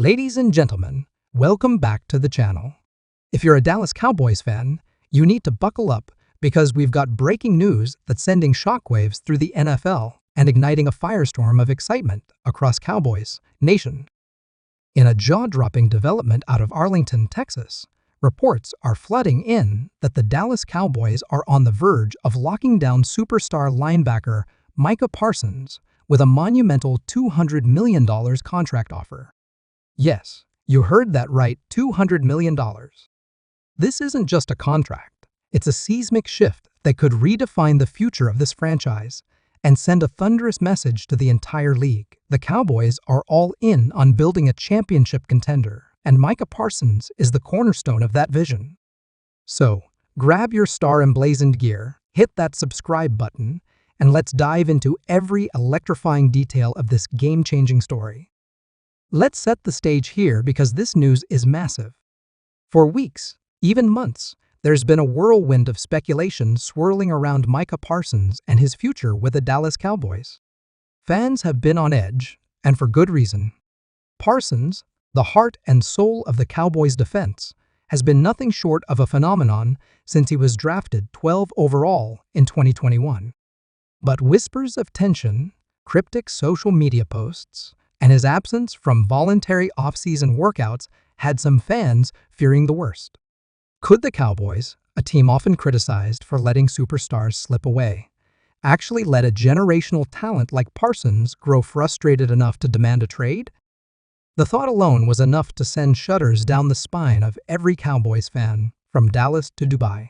Ladies and gentlemen, welcome back to the channel. If you're a Dallas Cowboys fan, you need to buckle up because we've got breaking news that's sending shockwaves through the NFL and igniting a firestorm of excitement across Cowboys Nation. In a jaw-dropping development out of Arlington, Texas, reports are flooding in that the Dallas Cowboys are on the verge of locking down superstar linebacker Micah Parsons with a monumental $200 million contract offer. Yes, you heard that right, $200 million. This isn't just a contract. It's a seismic shift that could redefine the future of this franchise and send a thunderous message to the entire league. The Cowboys are all in on building a championship contender, and Micah Parsons is the cornerstone of that vision. So, grab your star-emblazoned gear, hit that subscribe button, and let's dive into every electrifying detail of this game-changing story. Let's set the stage here because this news is massive. For weeks, even months, there's been a whirlwind of speculation swirling around Micah Parsons and his future with the Dallas Cowboys. Fans have been on edge, and for good reason. Parsons, the heart and soul of the Cowboys' defense, has been nothing short of a phenomenon since he was drafted 12 overall in 2021. But whispers of tension, cryptic social media posts, and his absence from voluntary off-season workouts had some fans fearing the worst. Could the Cowboys, a team often criticized for letting superstars slip away, actually let a generational talent like Parsons grow frustrated enough to demand a trade? The thought alone was enough to send shudders down the spine of every Cowboys fan, from Dallas to Dubai.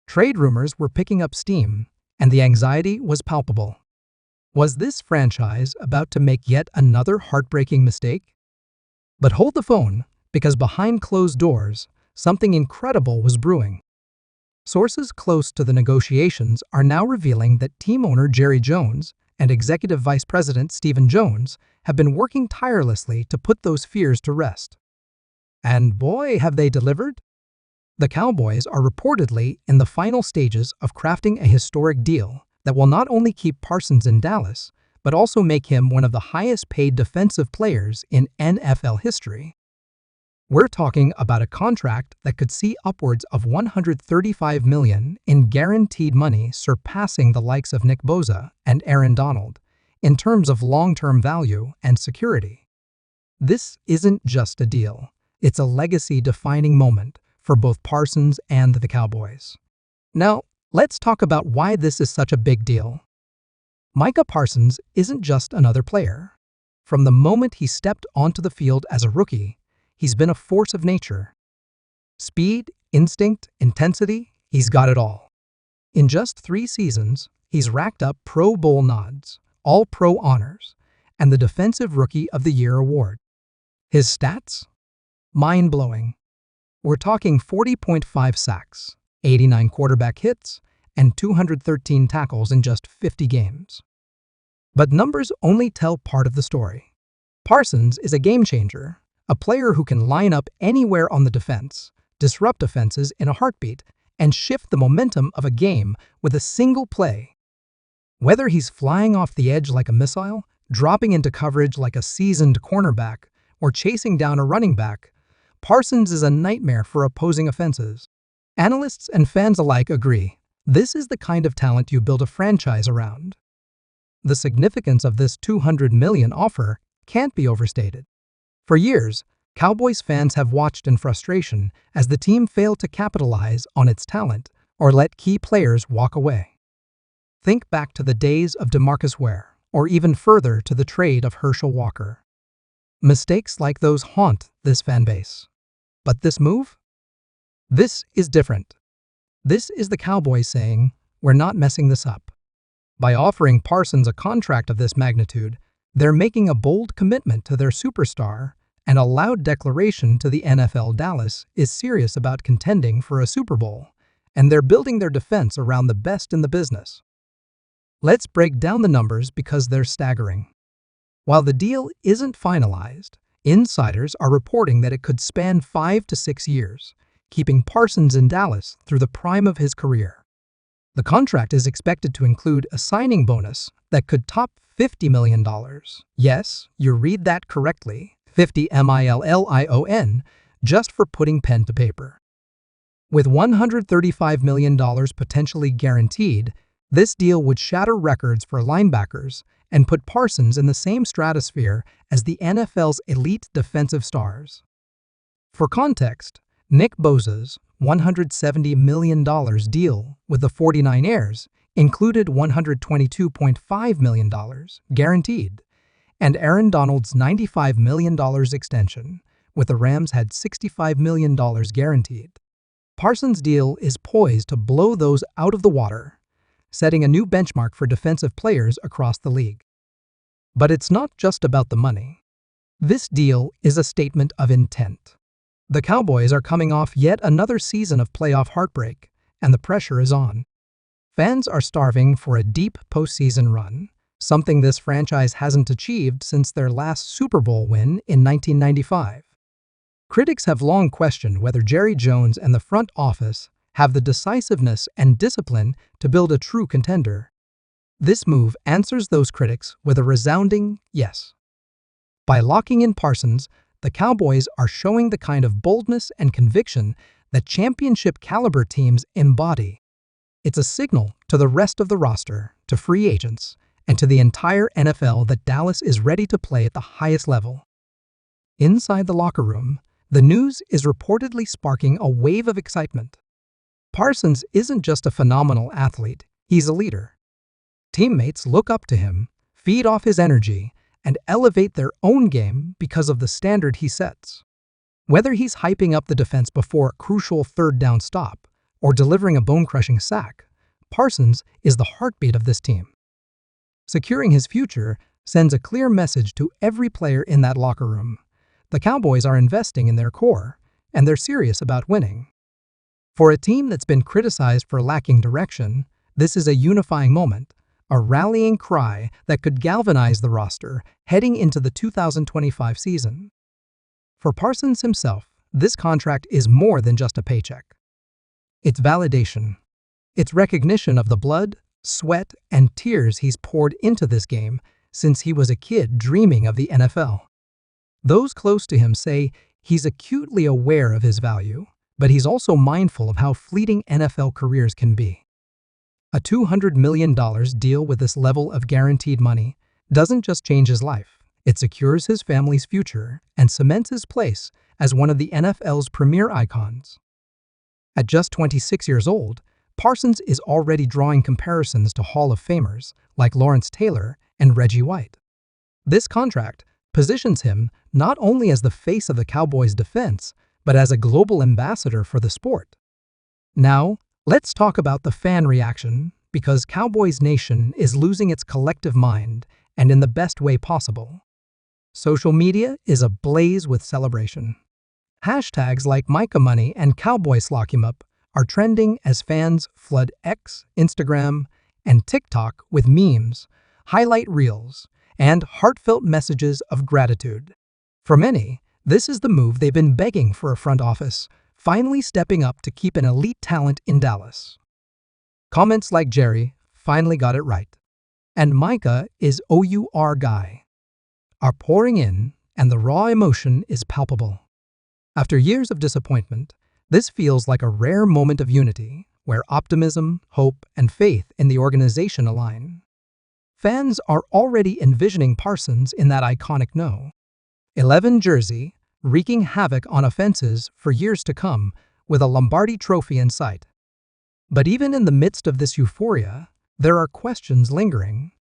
Trade rumors were picking up steam, and the anxiety was palpable. Was this franchise about to make yet another heartbreaking mistake? But hold the phone, because behind closed doors, something incredible was brewing. Sources close to the negotiations are now revealing that team owner Jerry Jones and Executive Vice President Stephen Jones have been working tirelessly to put those fears to rest. And boy, have they delivered! The Cowboys are reportedly in the final stages of crafting a historic deal that will not only keep Parsons in Dallas, but also make him one of the highest-paid defensive players in NFL history. We're talking about a contract that could see upwards of $135 million in guaranteed money, surpassing the likes of Nick Bosa and Aaron Donald in terms of long-term value and security. This isn't just a deal. It's a legacy-defining moment for both Parsons and the Cowboys. Now, let's talk about why this is such a big deal. Micah Parsons isn't just another player. From the moment he stepped onto the field as a rookie, he's been a force of nature. Speed, instinct, intensity, he's got it all. In just 3 seasons, he's racked up Pro Bowl nods, All-Pro honors, and the Defensive Rookie of the Year award. His stats? Mind-blowing. We're talking 40.5 sacks, 89 quarterback hits, and 213 tackles in just 50 games. But numbers only tell part of the story. Parsons is a game-changer, a player who can line up anywhere on the defense, disrupt offenses in a heartbeat, and shift the momentum of a game with a single play. Whether he's flying off the edge like a missile, dropping into coverage like a seasoned cornerback, or chasing down a running back, Parsons is a nightmare for opposing offenses. Analysts and fans alike agree, this is the kind of talent you build a franchise around. The significance of this $200 million offer can't be overstated. For years, Cowboys fans have watched in frustration as the team failed to capitalize on its talent or let key players walk away. Think back to the days of DeMarcus Ware, or even further to the trade of Herschel Walker. Mistakes like those haunt this fan base. But this move? This is different. This is the Cowboys saying, we're not messing this up. By offering Parsons a contract of this magnitude, they're making a bold commitment to their superstar and a loud declaration to the NFL Dallas is serious about contending for a Super Bowl, and they're building their defense around the best in the business. Let's break down the numbers because they're staggering. While the deal isn't finalized, insiders are reporting that it could span 5 to 6 years, keeping Parsons in Dallas through the prime of his career. The contract is expected to include a signing bonus that could top $50 million. Yes, you read that correctly, $50 million, just for putting pen to paper. With $135 million potentially guaranteed, this deal would shatter records for linebackers and put Parsons in the same stratosphere as the NFL's elite defensive stars. For context, Nick Bosa's $170 million deal with the 49ers included $122.5 million guaranteed, and Aaron Donald's $95 million extension with the Rams had $65 million guaranteed. Parsons' deal is poised to blow those out of the water, setting a new benchmark for defensive players across the league. But it's not just about the money. This deal is a statement of intent. The Cowboys are coming off yet another season of playoff heartbreak, and the pressure is on. Fans are starving for a deep postseason run, something this franchise hasn't achieved since their last Super Bowl win in 1995. Critics have long questioned whether Jerry Jones and the front office have the decisiveness and discipline to build a true contender. This move answers those critics with a resounding yes. By locking in Parsons, the Cowboys are showing the kind of boldness and conviction that championship-caliber teams embody. It's a signal to the rest of the roster, to free agents, and to the entire NFL that Dallas is ready to play at the highest level. Inside the locker room, the news is reportedly sparking a wave of excitement. Parsons isn't just a phenomenal athlete, he's a leader. Teammates look up to him, feed off his energy, and elevate their own game because of the standard he sets. Whether he's hyping up the defense before a crucial third down stop or delivering a bone-crushing sack, Parsons is the heartbeat of this team. Securing his future sends a clear message to every player in that locker room. The Cowboys are investing in their core, and they're serious about winning. For a team that's been criticized for lacking direction, this is a unifying moment, a rallying cry that could galvanize the roster heading into the 2025 season. For Parsons himself, this contract is more than just a paycheck. It's validation. It's recognition of the blood, sweat, and tears he's poured into this game since he was a kid dreaming of the NFL. Those close to him say he's acutely aware of his value, but he's also mindful of how fleeting NFL careers can be. A $200 million deal with this level of guaranteed money doesn't just change his life, it secures his family's future and cements his place as one of the NFL's premier icons. At just 26 years old, Parsons is already drawing comparisons to Hall of Famers like Lawrence Taylor and Reggie White. This contract positions him not only as the face of the Cowboys' defense, but as a global ambassador for the sport. Now, let's talk about the fan reaction, because Cowboys Nation is losing its collective mind, and in the best way possible. Social media is ablaze with celebration. Hashtags like Micah Money and Cowboys Lock Him Up are trending as fans flood X, Instagram, and TikTok with memes, highlight reels, and heartfelt messages of gratitude. For many, this is the move they've been begging for a front office, finally stepping up to keep an elite talent in Dallas. Comments like Jerry finally got it right, and Micah is OUR guy are pouring in, and the raw emotion is palpable. After years of disappointment, this feels like a rare moment of unity, where optimism, hope, and faith in the organization align. Fans are already envisioning Parsons in that iconic No. 11 jersey, wreaking havoc on offenses for years to come, with a Lombardi trophy in sight. But even in the midst of this euphoria, there are questions lingering.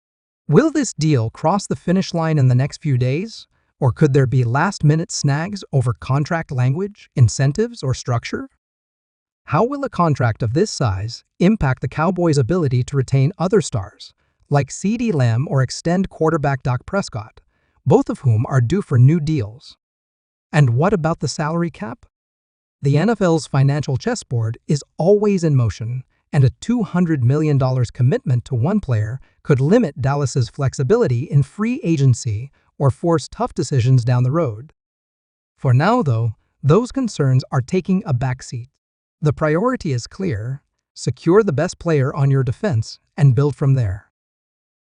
Will this deal cross the finish line in the next few days? Or could there be last-minute snags over contract language, incentives, or structure? How will a contract of this size impact the Cowboys' ability to retain other stars, like CeeDee Lamb or extend quarterback Dak Prescott, both of whom are due for new deals? And what about the salary cap? The NFL's financial chessboard is always in motion, and a $200 million commitment to one player could limit Dallas's flexibility in free agency or force tough decisions down the road. For now, though, those concerns are taking a backseat. The priority is clear: secure the best player on your defense and build from there.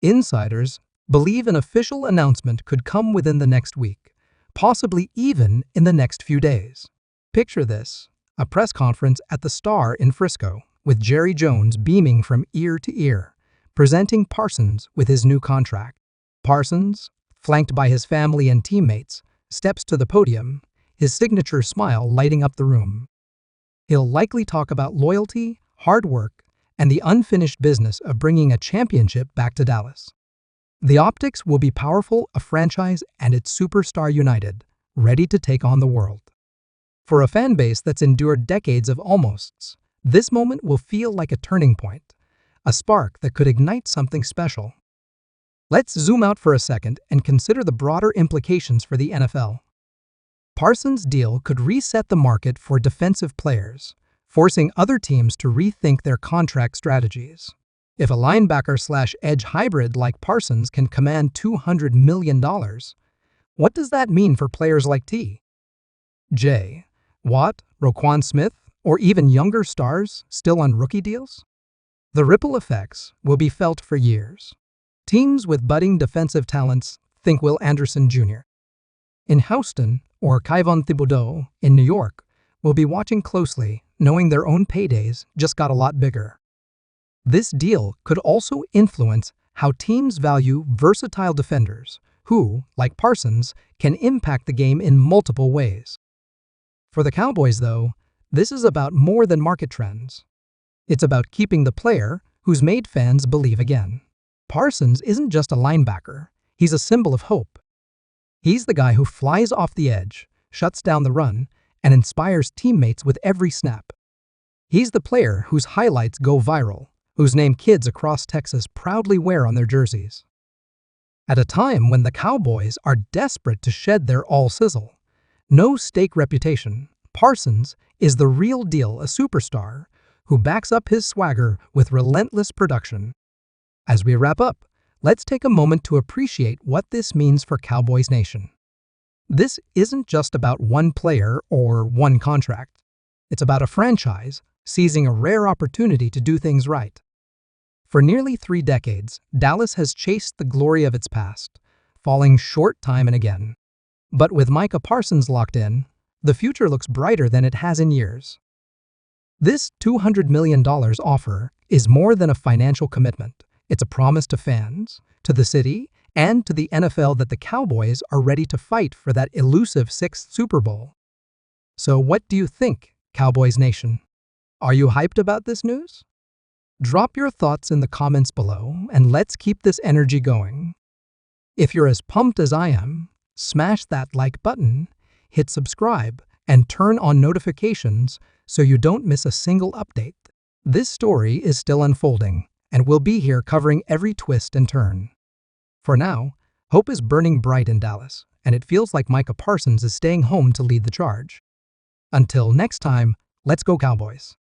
Insiders believe an official announcement could come within the next week, possibly even in the next few days. Picture this, a press conference at the Star in Frisco, with Jerry Jones beaming from ear to ear, presenting Parsons with his new contract. Parsons, flanked by his family and teammates, steps to the podium, his signature smile lighting up the room. He'll likely talk about loyalty, hard work, and the unfinished business of bringing a championship back to Dallas. The optics will be powerful, a franchise and its superstar united, ready to take on the world. For a fan base that's endured decades of almosts, this moment will feel like a turning point, a spark that could ignite something special. Let's zoom out for a second and consider the broader implications for the NFL. Parsons' deal could reset the market for defensive players, forcing other teams to rethink their contract strategies. If a linebacker/edge hybrid like Parsons can command $200 million, what does that mean for players like J. Watt, Roquan Smith, or even younger stars still on rookie deals? The ripple effects will be felt for years. Teams with budding defensive talents, think Will Anderson Jr. in Houston or Kayvon Thibodeau in New York, will be watching closely, knowing their own paydays just got a lot bigger. This deal could also influence how teams value versatile defenders who, like Parsons, can impact the game in multiple ways. For the Cowboys, though, this is about more than market trends. It's about keeping the player who's made fans believe again. Parsons isn't just a linebacker, he's a symbol of hope. He's the guy who flies off the edge, shuts down the run, and inspires teammates with every snap. He's the player whose highlights go viral, whose name kids across Texas proudly wear on their jerseys. At a time when the Cowboys are desperate to shed their all-sizzle, no-stake reputation, Parsons is the real deal, a superstar who backs up his swagger with relentless production. As we wrap up, let's take a moment to appreciate what this means for Cowboys Nation. This isn't just about one player or one contract. It's about a franchise seizing a rare opportunity to do things right. For nearly 3 decades, Dallas has chased the glory of its past, falling short time and again. But with Micah Parsons locked in, the future looks brighter than it has in years. This $200 million offer is more than a financial commitment. It's a promise to fans, to the city, and to the NFL that the Cowboys are ready to fight for that elusive 6th Super Bowl. So what do you think, Cowboys Nation? Are you hyped about this news? Drop your thoughts in the comments below, and let's keep this energy going. If you're as pumped as I am, smash that like button, hit subscribe, and turn on notifications so you don't miss a single update. This story is still unfolding, and we'll be here covering every twist and turn. For now, hope is burning bright in Dallas, and it feels like Micah Parsons is staying home to lead the charge. Until next time, let's go Cowboys!